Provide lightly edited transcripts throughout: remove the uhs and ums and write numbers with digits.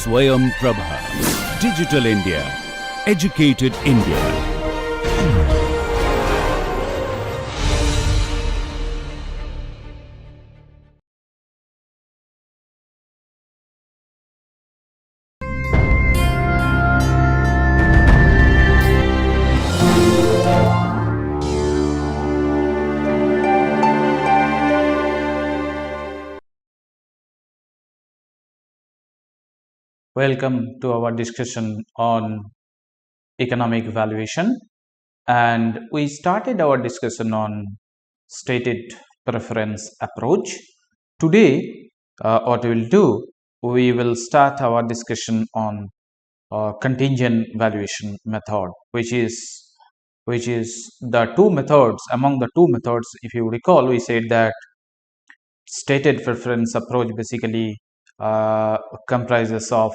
Swayam Prabha. Digital India. Educated India. Welcome to our discussion on economic valuation, and we started our discussion on stated preference approach. Today, what we will do, we will start our discussion on contingent valuation method, which is the two methods. Among the two methods, if you recall, we said that stated preference approach basically comprises of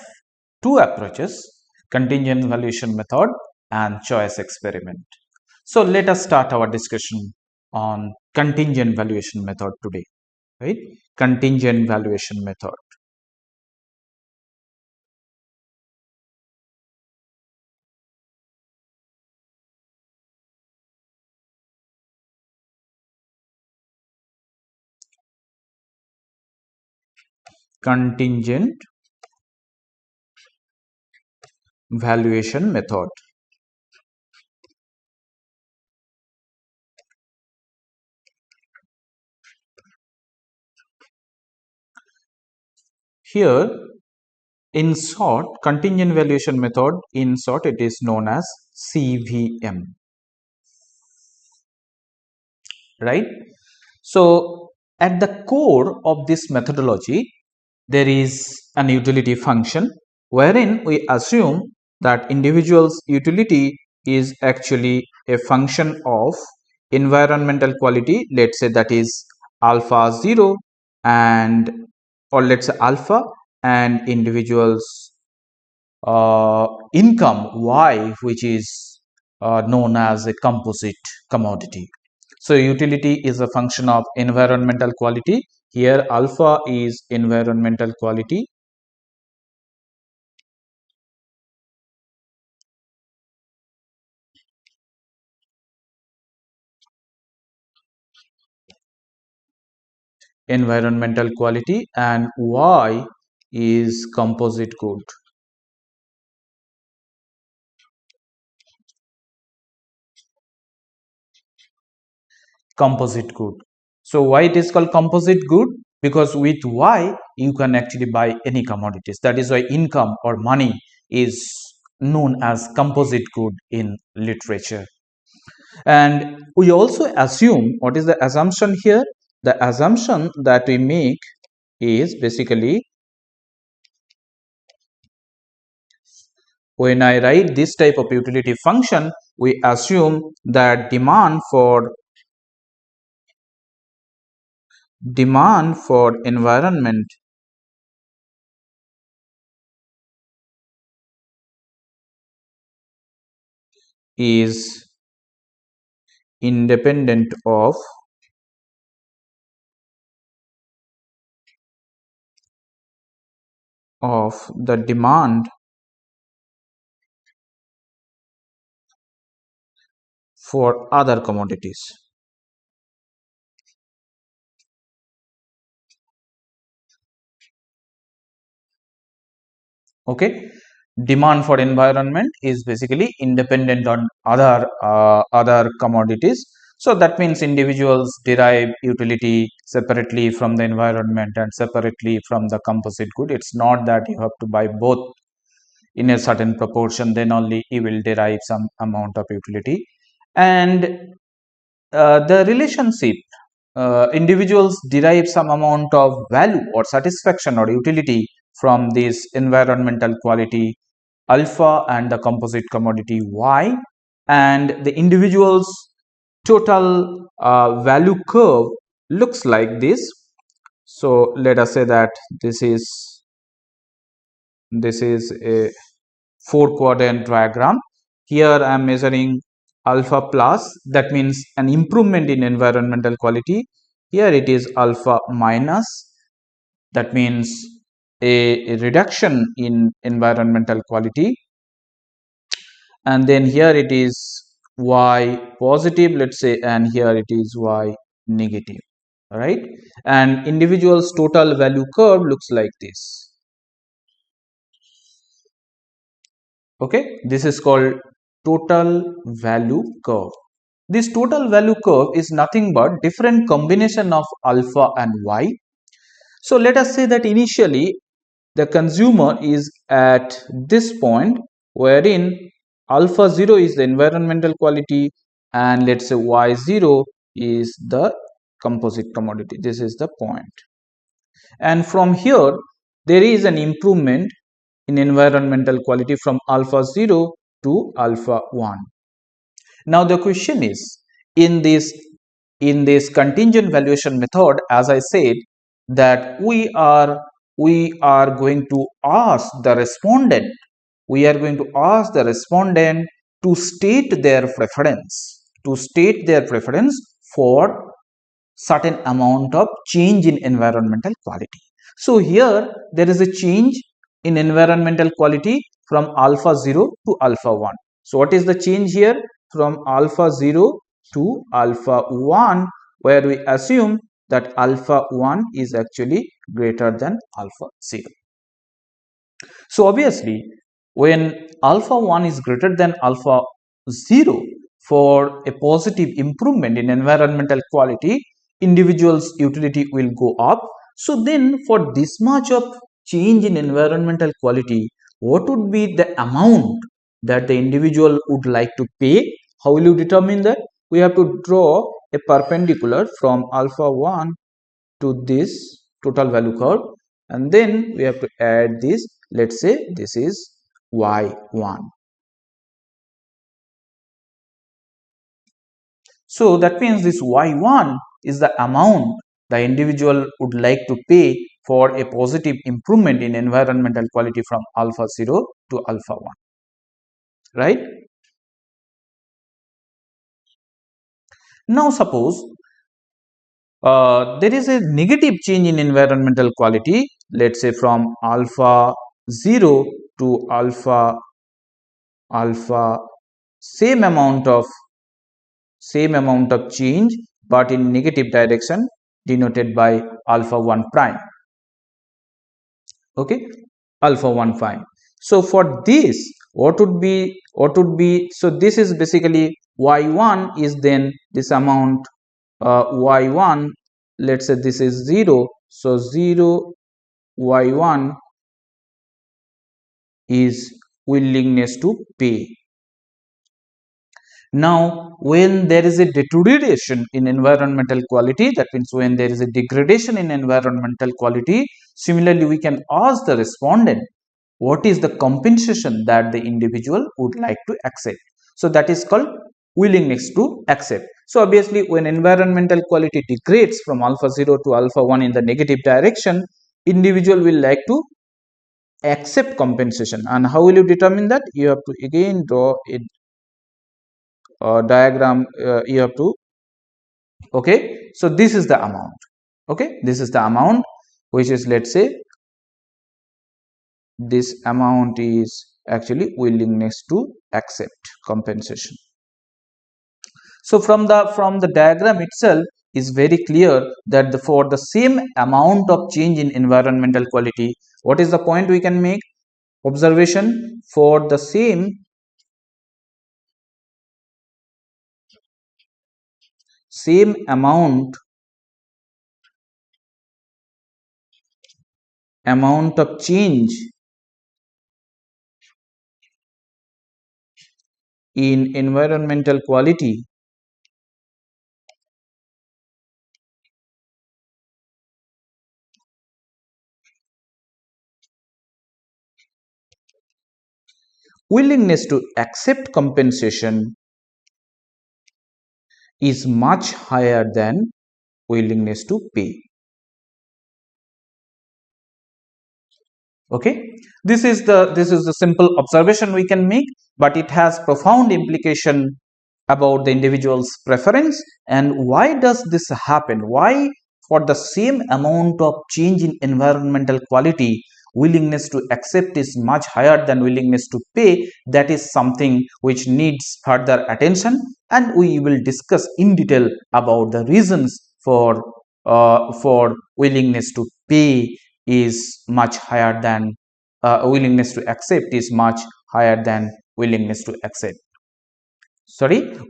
two approaches: contingent valuation method and choice experiment. So let us start our discussion on contingent valuation method today, right? Contingent valuation method. Contingent valuation method. Here, in short, contingent valuation method, in short, it is known as CVM, right? So, at the core of this methodology, there is an utility function wherein we assume that individual's utility is actually a function of environmental quality. Let's say that is alpha 0 and or let's say alpha, and individual's income y, which is known as a composite commodity. So utility is a function of environmental quality. Here alpha is environmental quality, and y is composite good. Composite good. So why it is called composite good? Because with y you can actually buy any commodities. That is why income or money is known as composite good in literature. And we also assume, what is the assumption here? The assumption that we make is basically, when I write this type of utility function, we assume that demand for environment is independent of the demand for other commodities. Okay, demand for environment is basically independent on other commodities. So that means individuals derive utility separately from the environment and separately from the composite good. It's not that you have to buy both in a certain proportion, then only you will derive some amount of utility. And the relationship, individuals derive some amount of value or satisfaction or utility from this environmental quality alpha and the composite commodity y, and the individual's total value curve looks like this. So let us say that this is a 4-quadrant diagram. Here I am measuring alpha plus, that means an improvement in environmental quality. Here it is alpha minus, that means a reduction in environmental quality, and then here it is y positive, let's say, and here it is y negative, right? And individual's total value curve looks like this. Okay, this is called total value curve. This total value curve is nothing but different combination of alpha and y. So let us say that initially the consumer is at this point wherein alpha 0 is the environmental quality and let's say y 0 is the composite commodity. This is the point. And from here there is an improvement in environmental quality from alpha 0 to alpha 1. Now the question is, in this contingent valuation method, as I said, that we are going to ask the respondent to state their preference for certain amount of change in environmental quality. So here there is a change in environmental quality from alpha 0 to alpha 1. So what is the change here? From alpha 0 to alpha 1, where we assume that alpha 1 is actually greater than alpha 0. So obviously when alpha 1 is greater than alpha 0, for a positive improvement in environmental quality, individual's utility will go up. So then for this much of change in environmental quality, what would be the amount that the individual would like to pay? How will you determine that? We have to draw a perpendicular from alpha 1 to this total value curve, and then we have to add this. Let's say this is y1. So that means this y1 is the amount the individual would like to pay for a positive improvement in environmental quality from alpha 0 to alpha 1, right? Now suppose there is a negative change in environmental quality, let's say from alpha 0 to alpha same amount of change but in negative direction, denoted by alpha 1 prime. Okay, alpha 1 prime. So for this, what would be so this is basically y1 is then this amount, y1, let's say this is 0, so 0 y1 is willingness to pay. Now when there is a deterioration in environmental quality, that means when there is a degradation in environmental quality, similarly we can ask the respondent what is the compensation that the individual would like to accept. So that is called willingness to accept. So obviously when environmental quality degrades from alpha 0 to alpha 1 in the negative direction, individual will like to accept compensation. And how will you determine that? You have to again draw a diagram. You have to, okay, so this is the amount. Okay, this is the amount, which is, let's say, this amount is actually willingness to accept compensation. So from the diagram itself is very clear that for the same amount of change in environmental quality, what is the point we can make? Observation: for the same amount of change in environmental quality, willingness to accept compensation is much higher than willingness to pay. Okay, this is the simple observation we can make, but it has profound implication about the individual's preference. And why does this happen? Why for the same amount of change in environmental quality willingness to accept is much higher than willingness to pay, that is something which needs further attention, and we will discuss in detail about the reasons for willingness to pay is much higher than willingness to accept is much higher than willingness to accept.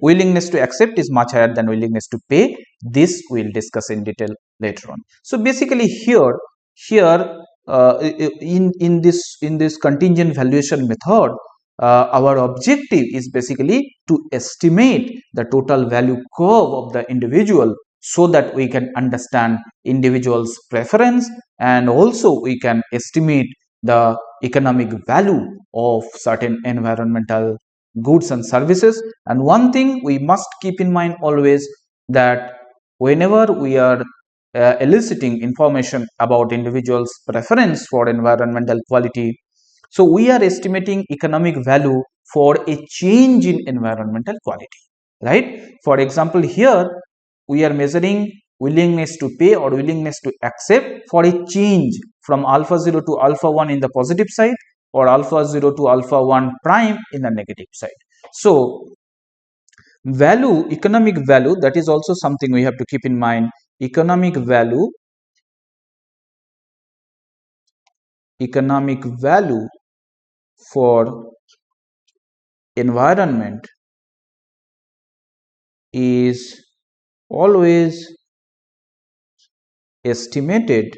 Willingness to accept is much higher than willingness to pay. This we'll discuss in detail later on. So basically here in this contingent valuation method, our objective is basically to estimate the total value curve of the individual, so that we can understand individual's preference, and also we can estimate the economic value of certain environmental goods and services. And one thing we must keep in mind always, that whenever we are eliciting information about individuals' preference for environmental quality, so we are estimating economic value for a change in environmental quality, right? For example, here we are measuring willingness to pay or willingness to accept for a change from alpha 0 to alpha 1 in the positive side, or alpha 0 to alpha 1 prime in the negative side. So value, economic value, that is also something we have to keep in mind. Economic value for environment is always estimated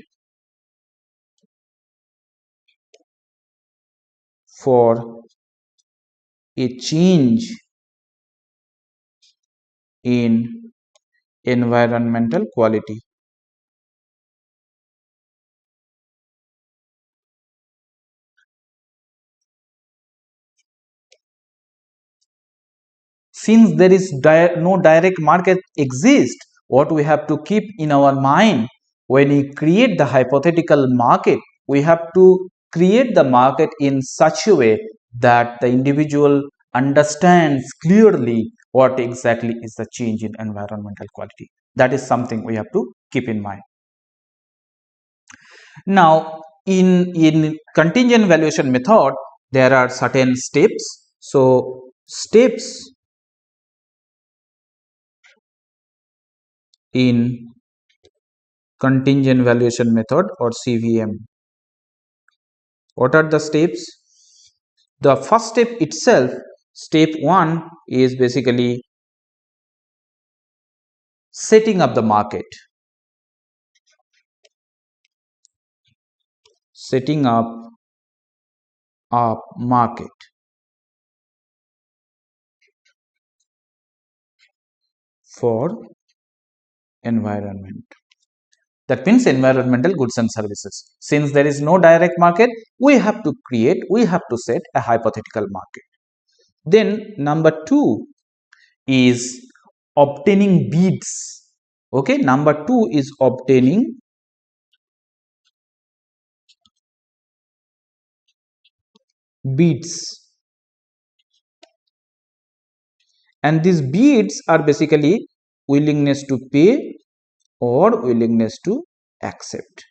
for a change in environmental quality. Since there is no direct market exists, what we have to keep in our mind when we create the hypothetical market, we have to create the market in such a way that the individual understands clearly what exactly is the change in environmental quality. That is something we have to keep in mind. Now, in contingent valuation method, there are certain steps. So steps in contingent valuation method or CVM. What are the steps? The first step itself, step 1, is basically setting up the market. Setting up a market for environment. That means environmental goods and services. Since there is no direct market, we have to set a hypothetical market. Then number 2 is obtaining bids. Okay, number 2 is obtaining bids. And these bids are basically willingness to pay or willingness to accept.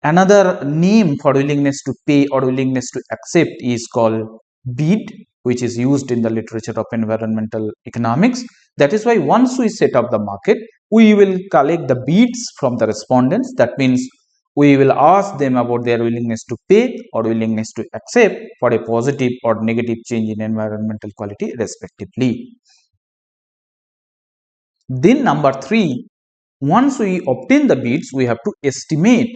Another name for willingness to pay or willingness to accept is called bid, which is used in the literature of environmental economics. That is why once we set up the market, we will collect the bids from the respondents. That means we will ask them about their willingness to pay or willingness to accept for a positive or negative change in environmental quality respectively. Then number 3, once we obtain the bids, we have to estimating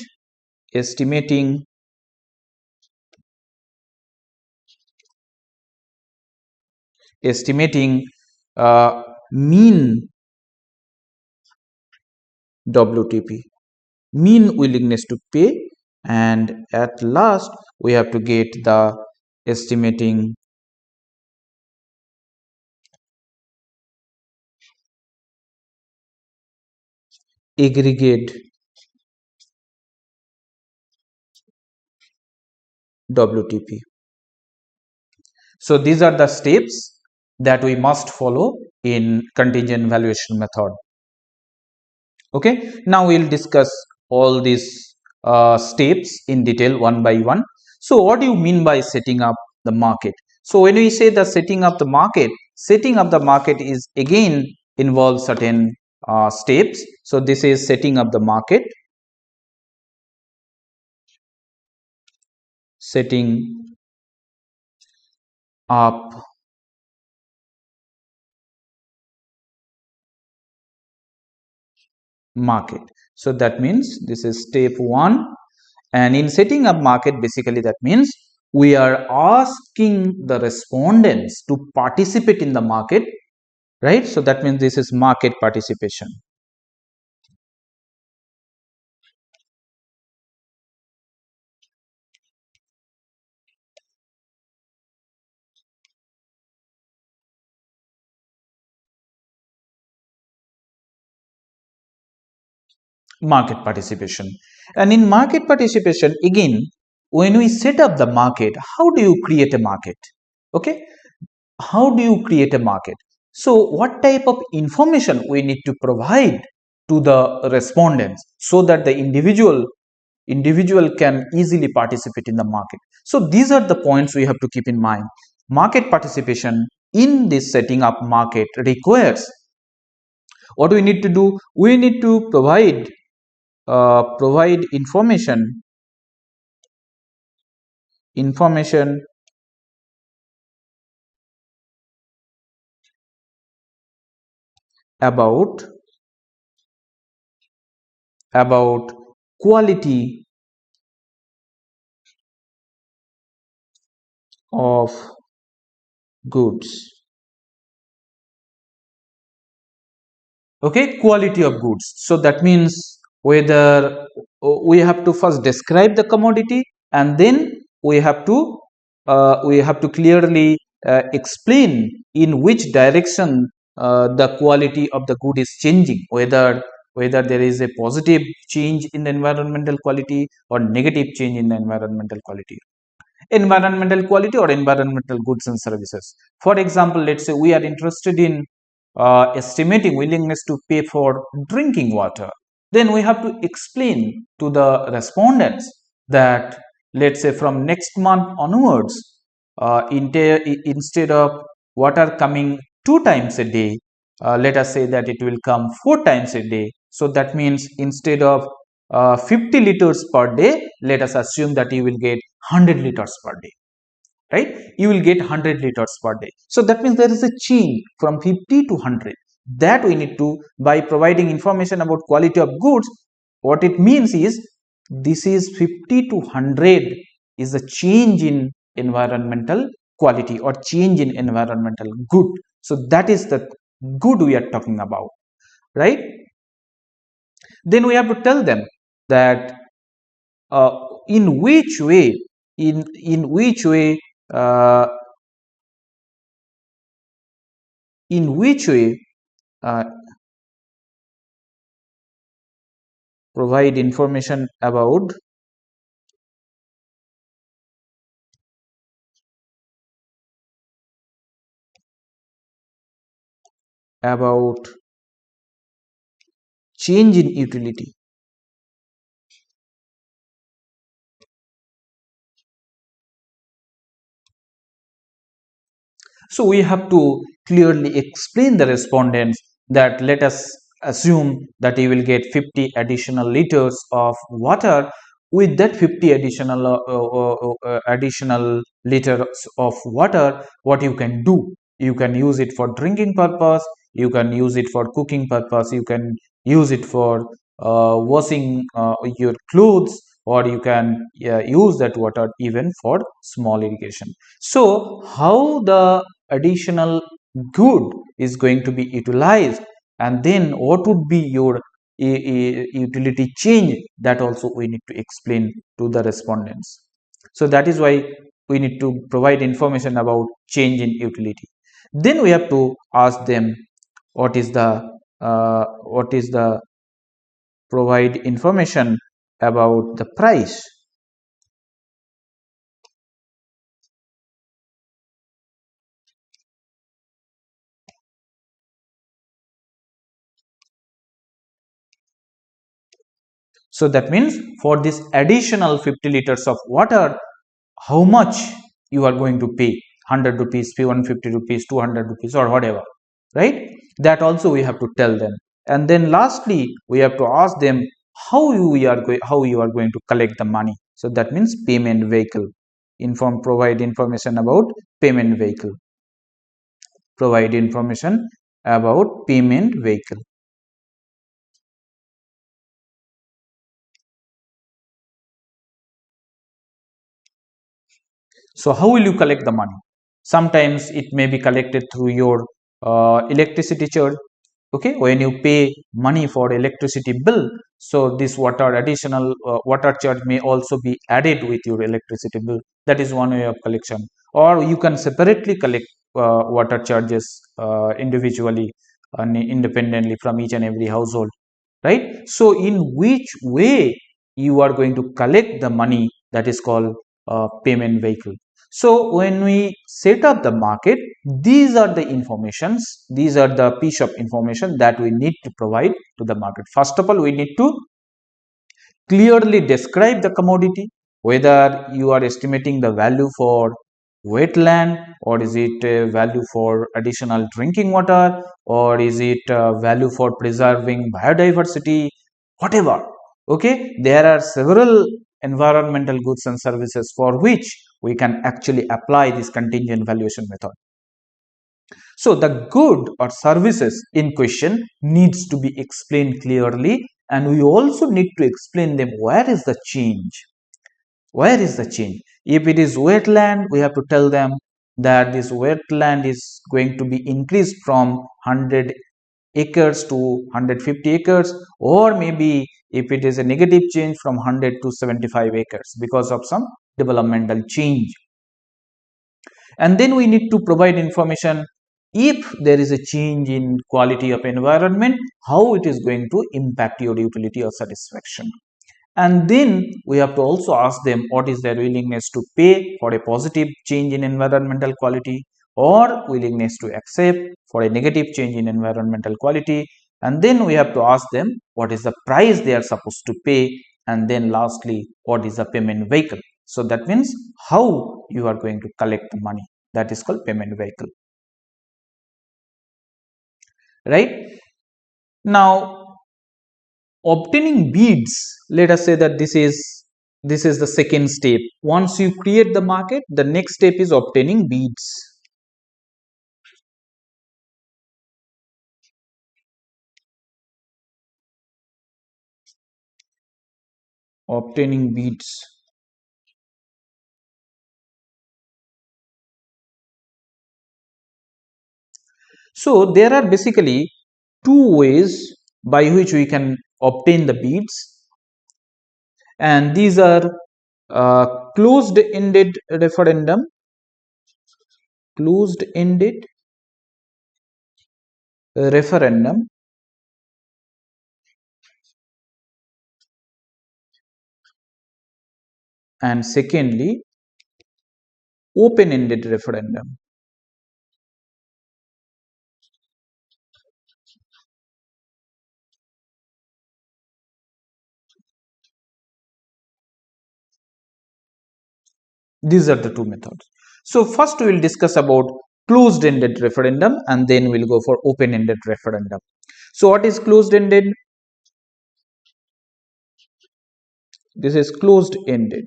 mean WTP, mean willingness to pay, and at last we have to get the estimating aggregate WTP. So these are the steps that we must follow in contingent valuation method. Okay, now we'll discuss all these steps in detail one by one. So what do you mean by setting up the market? So when we say the setting up the market is again involves certain steps. So this is setting up the market, setting up market. So that means this is step 1, and in setting up market, basically that means we are asking the respondents to participate in the market, right? So that means this is market participation. Market participation. And in market participation, again, when we set up the market, how do you create a market? Okay, how do you create a market? So what type of information we need to provide to the respondents so that the individual can easily participate in the market? So these are the points we have to keep in mind. Market participation in this setting up market requires, what we need to do, we need to provide information about quality of goods. Okay, quality of goods. So that means whether we have to first describe the commodity, and then we have to clearly explain in which direction the quality of the good is changing, whether there is a positive change in the environmental quality or negative change in the environmental quality or environmental goods and services. For example, let's say we are interested in estimating willingness to pay for drinking water. Then we have to explain to the respondents that, let's say, from next month onwards, instead of water coming 2 times a day, let us say that it will come 4 times a day. So that means instead of 50 liters per day, let us assume that you will get 100 liters per day, right? You will get 100 liters per day. So that means there is a change from 50 to 100. That we need to, by providing information about quality of goods, what it means is this is 50 to 100 is a change in environmental quality or change in environmental good. So that is the good we are talking about, right? Then we have to tell them that uh, in which way in which way uh, in which way uh, provide information about change in utility. So we have to clearly explain the respondents that, let us assume that you will get 50 additional liters of water. With that 50 additional liters of water, what you can do, you can use it for drinking purpose, you can use it for cooking purpose, you can use it for washing your clothes, or you can use that water even for small irrigation. So how the additional good is going to be utilized, and then what would be your utility change, that also we need to explain to the respondents. So that is why we need to provide information about change in utility. Then we have to ask them what is the provide information about the price. So that means for this additional 50 liters of water, how much you are going to pay, 100 rupees, 150 rupees, 200 rupees, or whatever, right? That also we have to tell them. And then lastly, we have to ask them how you are going to collect the money. So that means payment vehicle. Provide information about payment vehicle. Provide information about payment vehicle. So how will you collect the money? Sometimes it may be collected through your electricity charge. Okay, when you pay money for electricity bill, so this additional water charge may also be added with your electricity bill. That is one way of collection. Or you can separately collect water charges individually and independently from each and every household, right? So in which way you are going to collect the money, that is called payment vehicle. So when we set up the market, these are the informations, these are the piece of information that we need to provide to the market. First of all, we need to clearly describe the commodity, whether you are estimating the value for wetland, or is it value for additional drinking water, or is it value for preserving biodiversity, whatever. Okay, there are several environmental goods and services for which we can actually apply this contingent valuation method. So the good or services in question needs to be explained clearly, and we also need to explain them where is the change. Where is the change? If it is wetland, we have to tell them that this wetland is going to be increased from 100 acres to 150 acres, or maybe if it is a negative change from 100 to 75 acres because of some developmental change. And then we need to provide information if there is a change in quality of environment, how it is going to impact your utility or satisfaction. And then we have to also ask them what is their willingness to pay for a positive change in environmental quality, or willingness to accept for a negative change in environmental quality. And then we have to ask them what is the price they are supposed to pay, and then lastly, what is the payment vehicle. So that means how you are going to collect the money, that is called payment vehicle, right? Now obtaining bids, let us say that this is the second step. Once you create the market, the next step is obtaining bids. Obtaining bids. So there are basically two ways by which we can obtain the bids, and these are closed-ended referendum, closed-ended referendum, and secondly open-ended referendum. These are the two methods. So first we will discuss about closed-ended referendum, and then we'll go for open-ended referendum. So what is closed-ended? This is closed-ended.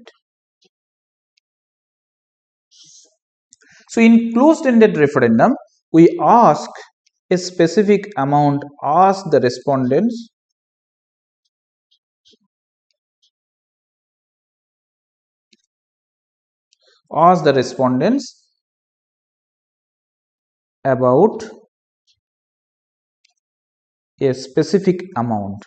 So in closed-ended referendum, we ask a specific amount, ask the respondents about a specific amount.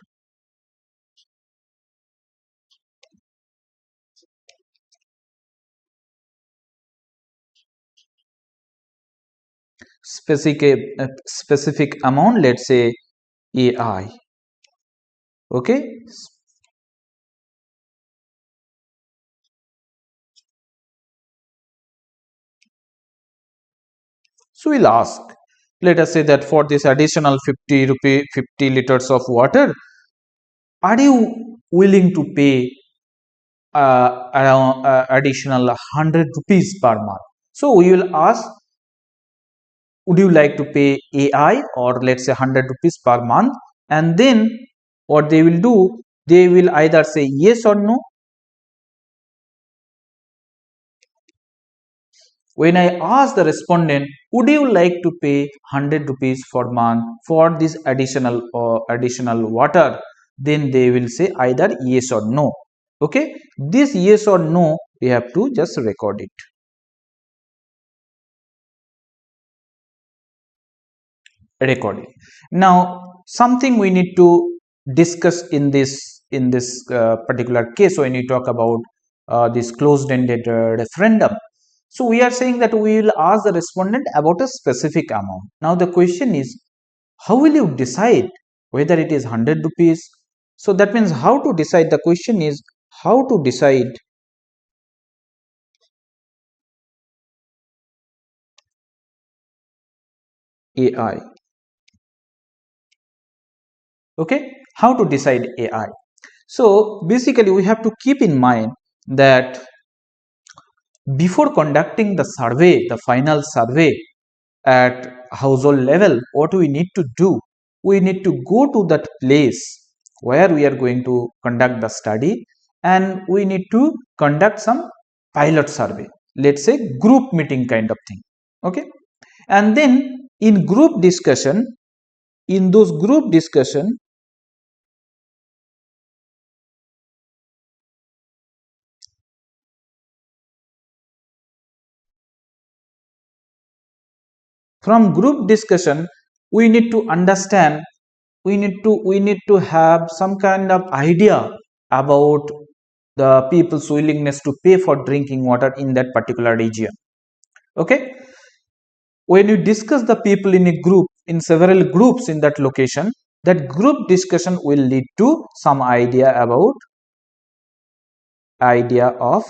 Specific amount, let's say AI. Okay. So we'll ask, let us say that for this additional 50 liters of water, are you willing to pay around additional 100 rupees per month. So we will ask, would you like to pay AI or let's say 100 rupees per month? And then what they will do, they will either say yes or no. When I ask the respondent, would you like to pay 100 rupees for month for this additional water, then they will say either yes or no. Okay, this yes or no we have to just record it. Recording. Now something we need to discuss in this particular case when you talk about this closed-ended referendum. So we are saying that we will ask the respondent about a specific amount. Now the question is, how will you decide whether it is 100 rupees? So that means how to decide. The question is how to decide AI. Okay, how to decide AI. So basically we have to keep in mind that before conducting the survey, the final survey at household level, what we need to do, we need to go to that place where we are going to conduct the study, and we need to conduct some pilot survey, let's say group meeting kind of thing. Okay, and then in group discussion, in those group discussion, from group discussion we need to understand, we need to have some kind of idea about the people's willingness to pay for drinking water in that particular region. Okay, when you discuss the people in a group, in several groups in that location, that group discussion will lead to some idea of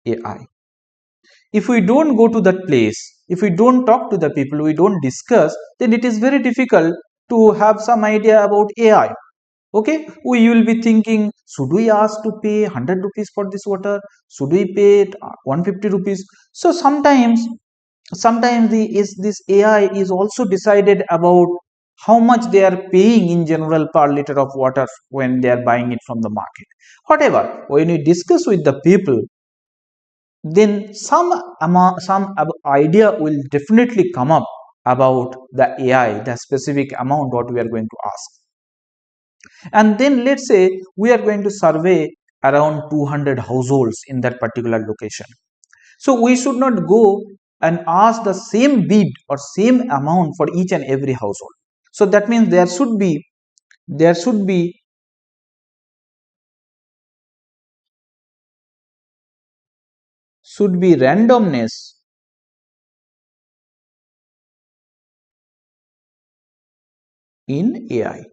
AI. If we don't go to that place, if we don't talk to the people, we don't discuss, then it is very difficult to have some idea about AI. Okay, we will be thinking, should we ask to pay 100 rupees for this water, should we pay 150 rupees? So sometimes this AI is also decided about how much they are paying in general per liter of water when they are buying it from the market. Whatever, when we discuss with the people, then some idea will definitely come up about the AI, the specific amount what we are going to ask. And then let's say we are going to survey around 200 households in that particular location. So we should not go and ask the same bid or same amount for each and every household. So that means there should be randomness in AI.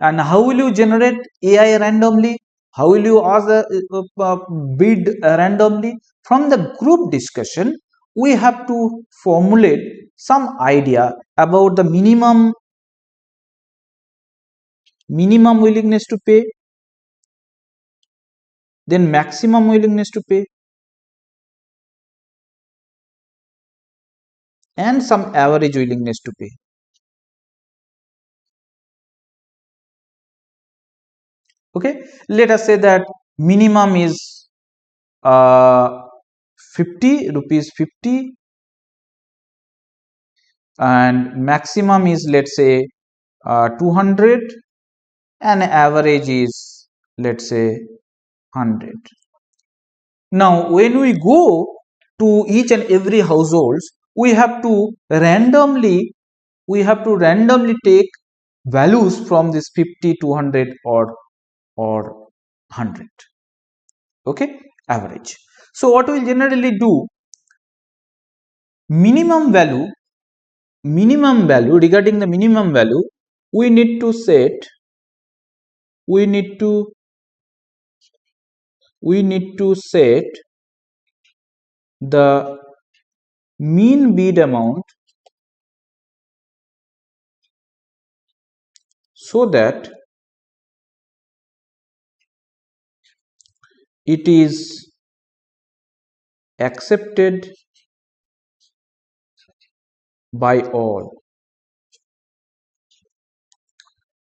And how will you generate AI randomly? How will you ask the bid randomly? From the group discussion, we have to formulate some idea about the minimum willingness to pay, then maximum willingness to pay, and some average willingness to pay. Okay, let us say that minimum is 50 rupees 50, and maximum is let's say 200, and average is let's say 100. Now when we go to each and every households, we have to randomly take values from this 50, 200 or 100. Okay, average. So what we generally do, minimum value, regarding the minimum value, we need to set the mean bid amount so that it is accepted by all.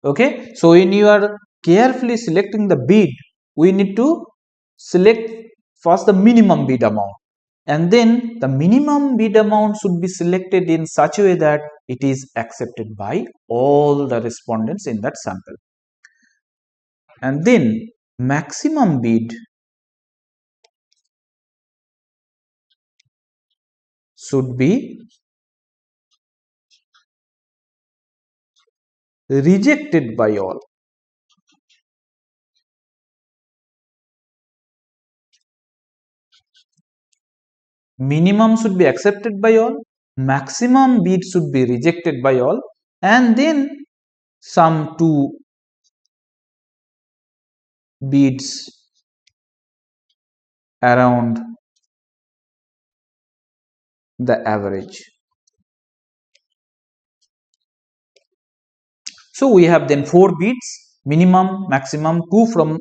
Okay, so when you are carefully selecting the bid, we need to select first the minimum bid amount, and then the minimum bid amount should be selected in such a way that it is accepted by all the respondents in that sample, and then maximum bid should be rejected by all. Minimum should be accepted by all, maximum bid should be rejected by all, and then some two bids around the average. So we have then 4 bids, minimum, maximum, 2 from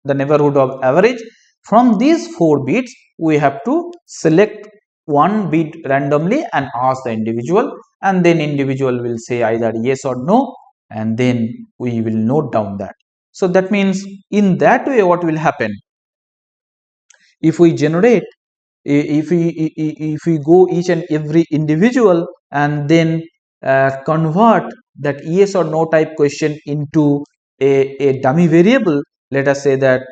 the neighborhood of average. From these 4 bids, we have to select one bid randomly and ask the individual, and then individual will say either yes or no, and then we will note down that. So that means in that way what will happen, if we generate, if we go each and every individual and then convert that yes or no type question into a dummy variable, let us say that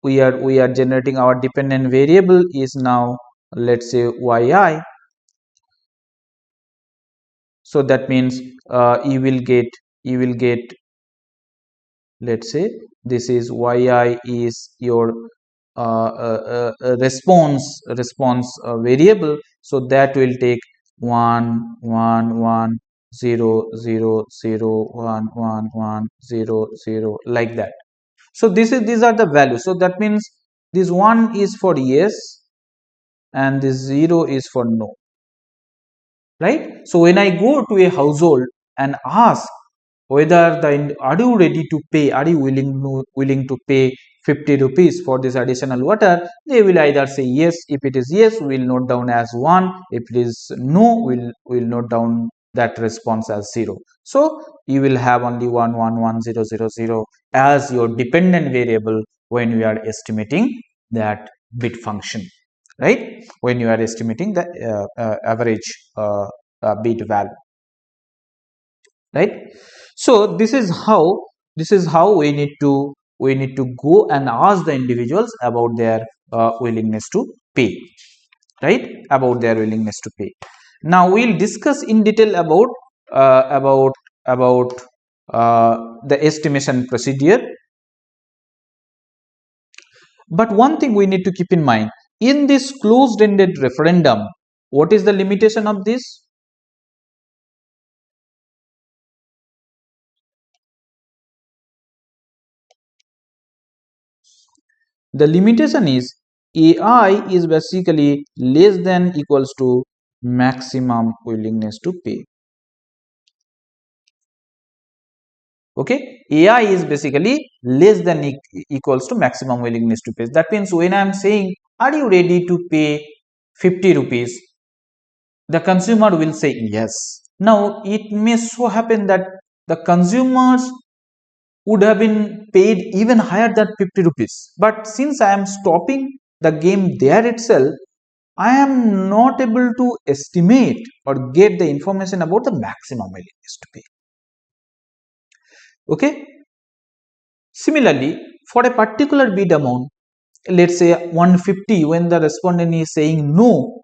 we are generating our dependent variable is now, let's say, yi. So that means you will get, let's say, this is yi is your response variable, so that will take 1 1 1 0 0 0 1 1 1 0 0 like that. So these are the values. So that means this 1 is for yes and this 0 is for no, right? So when I go to a household and ask whether are you ready to pay, are you willing to pay 50 rupees for this additional water, they will either say yes. If it is yes, we will note down as 1. If it is no, we will note down that response as 0. So you will have only 1 1 1 0 0 0 as your dependent variable when we are estimating that bit function, right? When you are estimating the average bit value, right? So this is how we need to go and ask the individuals about their willingness to pay, right? About their willingness to pay. Now we'll discuss in detail about uh, about about the estimation procedure. But one thing we need to keep in mind, in this closed ended referendum, what is the limitation of this? The limitation is AI is basically less than equals to maximum willingness to pay. Okay, AI is basically less than equals to maximum willingness to pay. That means when I am saying, are you ready to pay 50 rupees? The consumer will say yes. Now it may so happen that the consumers would have been paid even higher than 50 rupees. But since I am stopping the game there itself, I am not able to estimate or get the information about the maximum willingness to pay. Okay. Similarly, for a particular bid amount, let's say 150, when the respondent is saying no,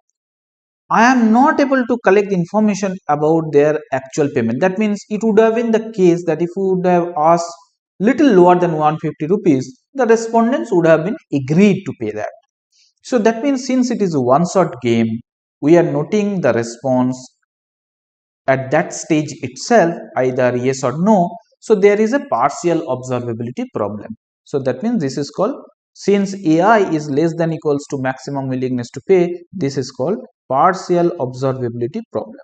I am not able to collect information about their actual payment. That means it would have been the case that if we would have asked little lower than 150 rupees, the respondents would have been agreed to pay that. So that means since it is a one-shot game, we are noting the response at that stage itself, either yes or no. So there is a partial observability problem. So that means this is called, since AI is less than equals to maximum willingness to pay, this is called partial observability problem.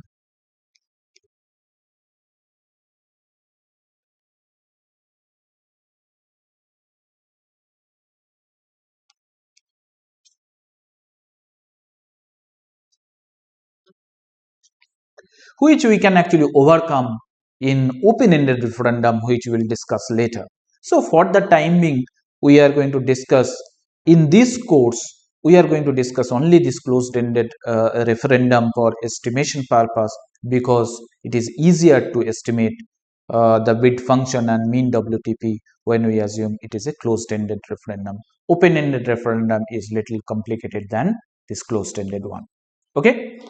which we can actually overcome in open-ended referendum, which we will discuss later. So for the time being, we are going to discuss in this course, we are going to discuss only this closed-ended referendum for estimation purpose, because it is easier to estimate the bid function and mean WTP when we assume it is a closed-ended referendum. Open-ended referendum is little complicated than this closed-ended one. Okay.